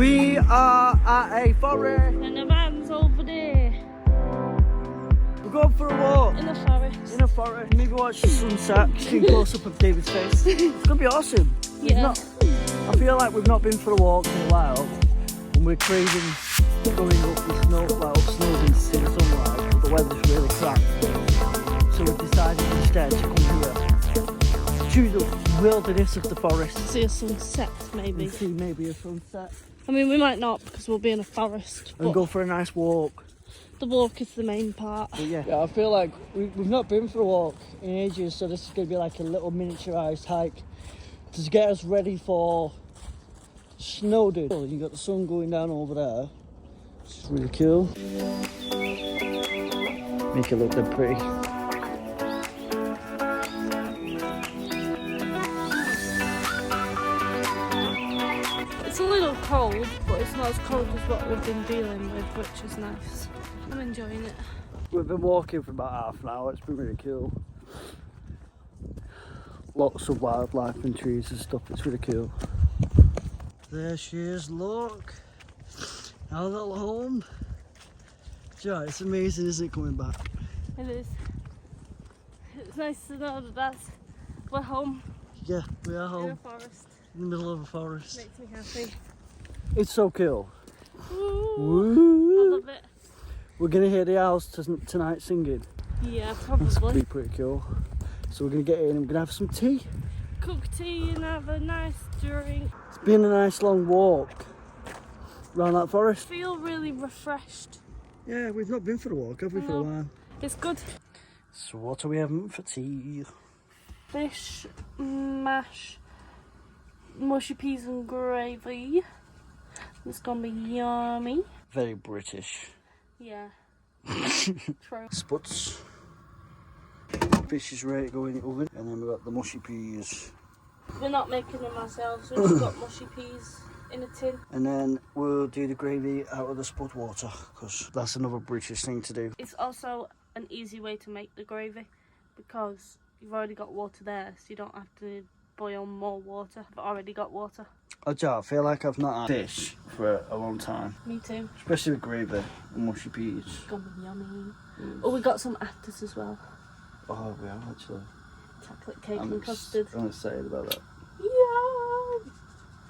We are at a forest. And the van's over there. We're going for a walk. In the forest. In a forest. Maybe watch the sunset. Extreme close up of David's face. It's gonna be awesome. Yeah. I feel like we've not been for a walk in a while, and we're craving going up the snow, like up snows in the sunlight, but the weather's really crap. So we've decided instead to come here to the wilderness of the forest. See a sunset, maybe. And see maybe a sunset. I mean, we might not because we'll be in a forest. And go for a nice walk. The walk is the main part. But yeah, I feel like we've not been for a walk in ages, so this is going to be like a little miniaturised hike to get us ready for snow, dude. You got the sun going down over there. It's really cool. Make it look that pretty. It's a little cold, but it's not as cold as what we've been dealing with, which is nice. I'm enjoying it. We've been walking for about half an hour. It's been really cool. Lots of wildlife and trees and stuff. It's really cool. There she is, look. Our little home. Yeah, it's amazing, isn't it, coming back? It is. It's nice to know that we're home. Yeah, we are In a home. forest. In the middle of a forest. Makes me happy. It's so cool. Ooh, Woo. I love it. We're going to hear the owls tonight singing. Yeah, That's going to probably. be pretty cool. So we're going to get in and we're going to have some tea. Cook tea and have a nice drink. It's been a nice long walk around that forest. Feel really refreshed. Yeah, we've not been for a walk, have we, for a while? It's good. So what are we having for tea? Fish, mash, mushy peas and gravy. It's gonna be yummy. Very British. Yeah. True. Spuds. Fish is ready to go in the oven. And then we've got the mushy peas. We're not making them ourselves. We've just got mushy peas in a tin. And then we'll do the gravy out of the spud water, because that's another British thing to do. It's also an easy way to make the gravy because you've already got water there, so you don't have to boil more water. I've already got water. I feel like I've not had fish for a long time. Me too. Especially with gravy and mushy peas. It's gonna be yummy. Oh, we got some afters as well. Oh, we are actually. Chocolate cake and custard. I'm excited about that. Yeah.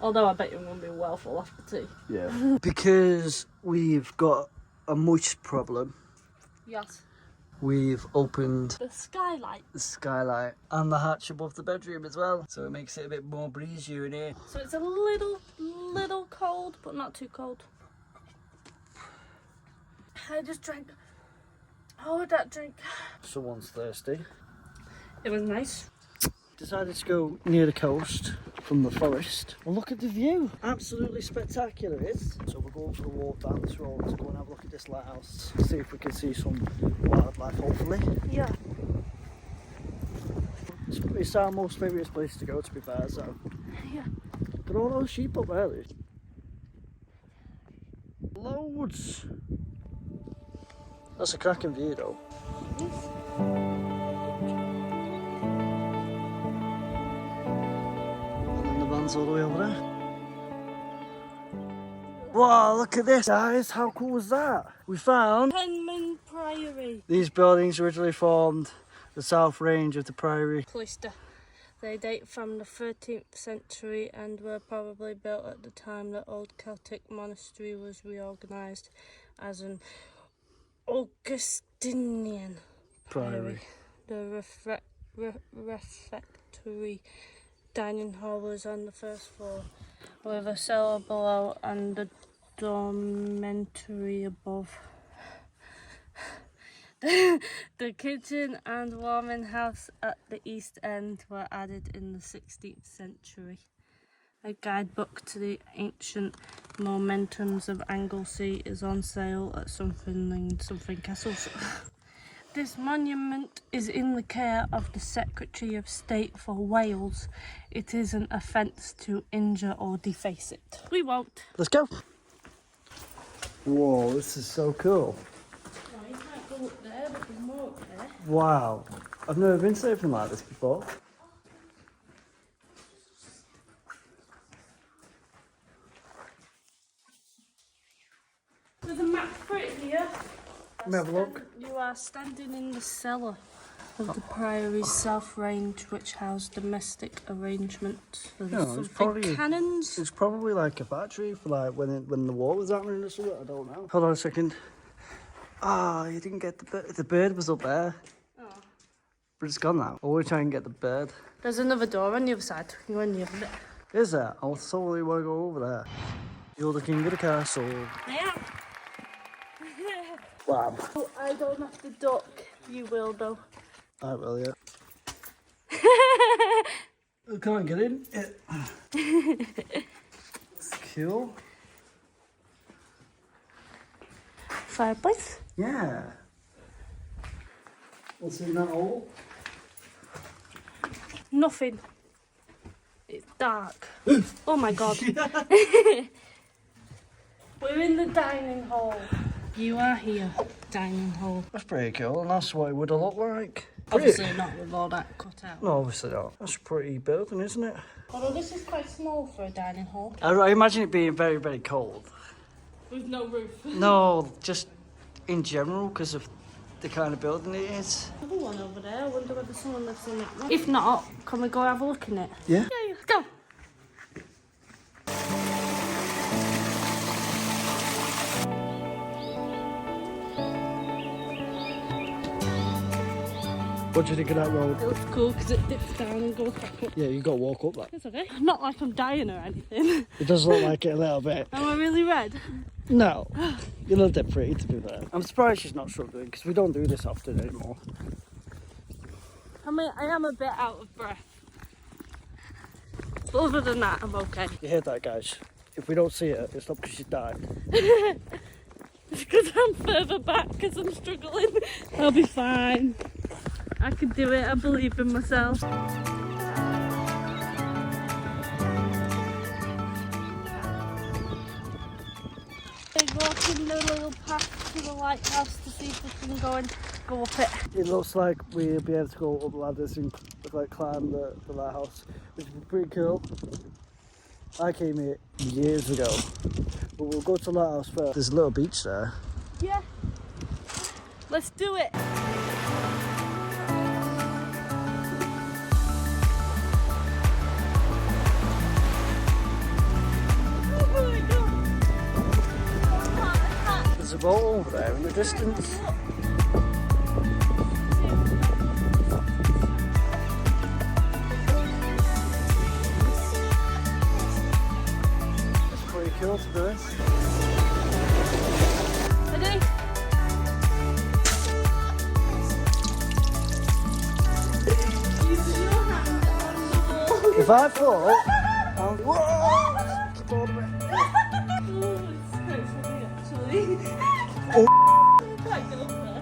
Although I bet you're going to be well full after tea. Yeah. Because we've got a moist problem, Yes. we've opened The skylight. the skylight and the hatch above the bedroom as well. So it makes it a bit more breezier in here. So it's a little cold, but not too cold. I just drank all of that drink. Someone's thirsty. It was nice. Decided to go near the coast from the forest. And look at the view. Absolutely spectacular it is. So we're going for a walk down this road to go and have a look at this lighthouse. See if we can see some wildlife, hopefully. Yeah. It's our most favourite place to go, to be fair, so. Yeah. Got all those sheep up early. Loads. That's a cracking view though. And then the van's all the way over there. Wow, look at this, guys. How cool was that? We found Penman Priory. these buildings originally formed the south range of the Priory. Cloister. They date from the 13th century and were probably built at the time the old Celtic monastery was reorganised as an Augustinian Priory. The refectory dining hall was on the first floor, with a cellar below and a dormitory above. The kitchen and warming house at the east end were added in the 16th century. A guidebook to the ancient momentums of Anglesey is on sale at something castles. This monument is in the care of the Secretary of State for Wales. It is an offence to injure or deface it. We won't. Let's go. Whoa, this is so cool. No, you can't go up there, but there's more up there. Wow. I've never been to anything like this before. a map for it here. Let me have a look. You are standing in the cellar of the Priory's South Range, which housed domestic arrangements for No, it's something cannons. It's probably like a factory for like when the war was happening or something. I don't know. Hold on a second. Ah, you didn't get the bird. The bird was up there. Oh. But it's gone now. I want to try and get the bird. There's another door on the other side. You can go in the other bit. Is there? I totally want to go over there. You're the king of the castle. Yeah. Wow. Oh, I don't have to duck. You will though. I will, yeah. I can't get in. It's cool. Fireplace? Yeah. What's in that hole? Nothing. It's dark. Oh my god. We're in the dining hall. You are here, dining hall. That's pretty cool, and that's what it would have looked like. Obviously not with all that cut out. No, obviously not. That's a pretty building, isn't it? Although this is quite small for a dining hall. I imagine it being very, very cold. With no roof. No, just in general, because of the kind of building it is. Another one over there. I wonder whether someone lives in it. If not, can we go have a look in it? Yeah? Yeah, go. What do you think of that road? It looks cool because it dips down and goes back up. Yeah, you got to walk up that. It's okay. Not like I'm dying or anything. It does look like it a little bit. Am I really red? No, you're a little bit pretty to be there. I'm surprised she's not struggling because we don't do this often anymore. I mean, I am a bit out of breath. But other than that, I'm okay. You hear that, guys? If we don't see her, it's not because she's died. It's because I'm further back because I'm struggling. I'll be fine. I can do it. I believe in myself. We're walking the little path to the lighthouse to see if we can go up it. It looks like we'll be able to go up ladders and like climb the lighthouse, which would be pretty cool. I came here years ago, but we'll go to the lighthouse first. There's a little beach there. Yeah. Let's do it. There's a boat over there in the distance. It's pretty cool to do this. Ready? If I fall, I'll keep hold of it. Oh.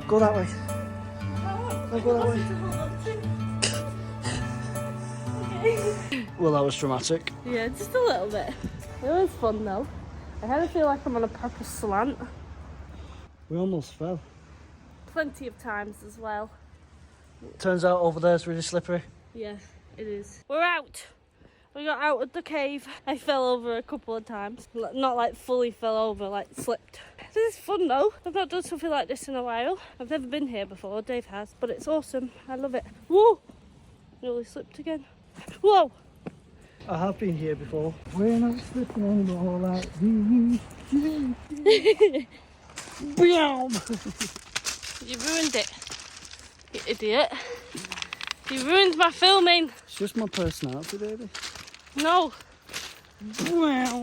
Go that way. No, go that way. Well, that was dramatic. Yeah, just a little bit. It was fun though. I kind of feel like I'm on a proper slant. We almost fell. Plenty of times as well. Turns out over there is really slippery. Yeah, it is. We're out. We got out of the cave. I fell over a couple of times. Not like fully fell over, like slipped. This is fun though. I've not done something like this in a while. I've never been here before, Dave has, but it's awesome. I love it. Whoa! Nearly slipped again. Whoa! I have been here before. We're not slipping anymore like You ruined it, you idiot. You ruined my filming. It's just my personality, baby. No. Wow.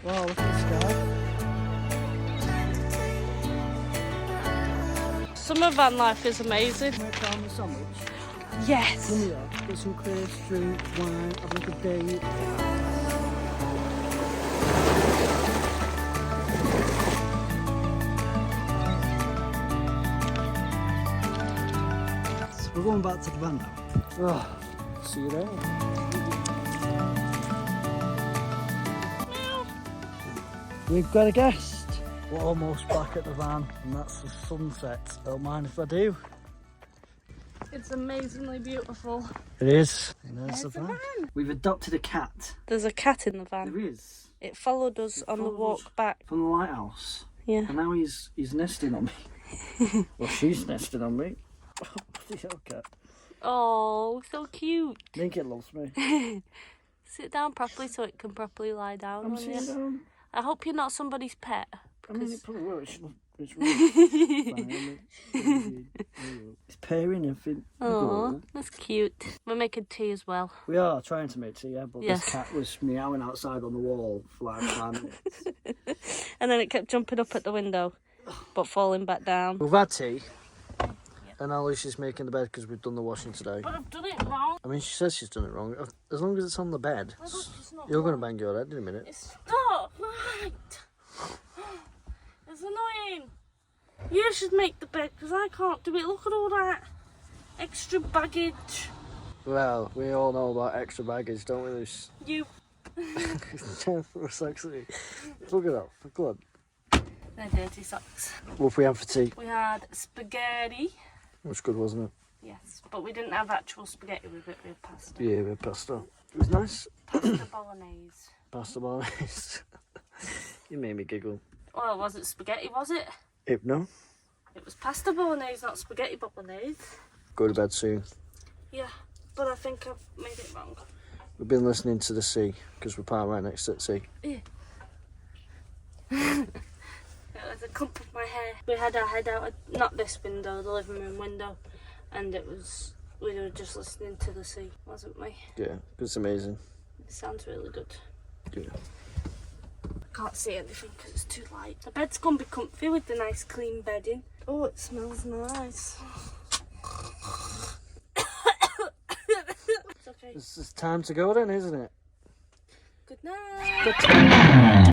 Wow, look at the sky. Summer van life is amazing. Can I try my sandwich? Yes. Come here, get some crisps, drink, wine, have a look at date. So we're going back to the van now. Oh, see you there. We've got a guest. We're almost back at the van, and that's the sunset. Don't mind if I do. It's amazingly beautiful. It is. There's the van. We've adopted a cat. There's a cat in the van. There is. It followed us on the followed walk us. back. From the lighthouse. Yeah. And now he's nesting on me. Well, she's nesting on me. Oh, bloody hell, cat. Oh, so cute. Naked loves me. Sit down properly so it can properly lie down. I'm on sitting you. down. I hope you're not somebody's pet. I mean, Because it probably will. It's really fine. It's pairing and fin. oh, that's cute. We're making tea as well. We are trying to make tea, yeah, but Yes. this cat was meowing outside on the wall for like 5 minutes. And then it kept jumping up at the window, but falling back down. We've had tea, and now Lucy's making the bed because we've done the washing today. But I've done it wrong. I mean, she says she's done it wrong. As long as it's on the bed, It's not you're going to wrong. bang your head in a minute. Stop! Right. It's annoying. You should make the bed because I can't do it. Look at all that extra baggage. Well, we all know about extra baggage, don't we, Lucy? You. It's actually... Look it up. Go on. They're dirty socks. What we had for tea? We had spaghetti. It was good, wasn't it? Yes, but we didn't have actual spaghetti with it. We had pasta. Yeah, we had pasta. It was nice. Pasta bolognese. Pasta bolognese. You made me giggle. Well, it wasn't spaghetti, was it? No. It was pasta bolognese, not spaghetti bolognese. Go to bed soon. Yeah, but I think I've made it wrong. We've been listening to the sea because we're parked right next to the sea. Yeah. It was a clump of my hair. We had our head out, not this window, the living room window, and we were just listening to the sea, wasn't we? Yeah, it's amazing. It sounds really good. Yeah. I can't see anything because it's too light. The bed's gonna be comfy with the nice clean bedding. Oh, it smells nice. It's okay. It's time to go then, isn't it? Good night. Good time.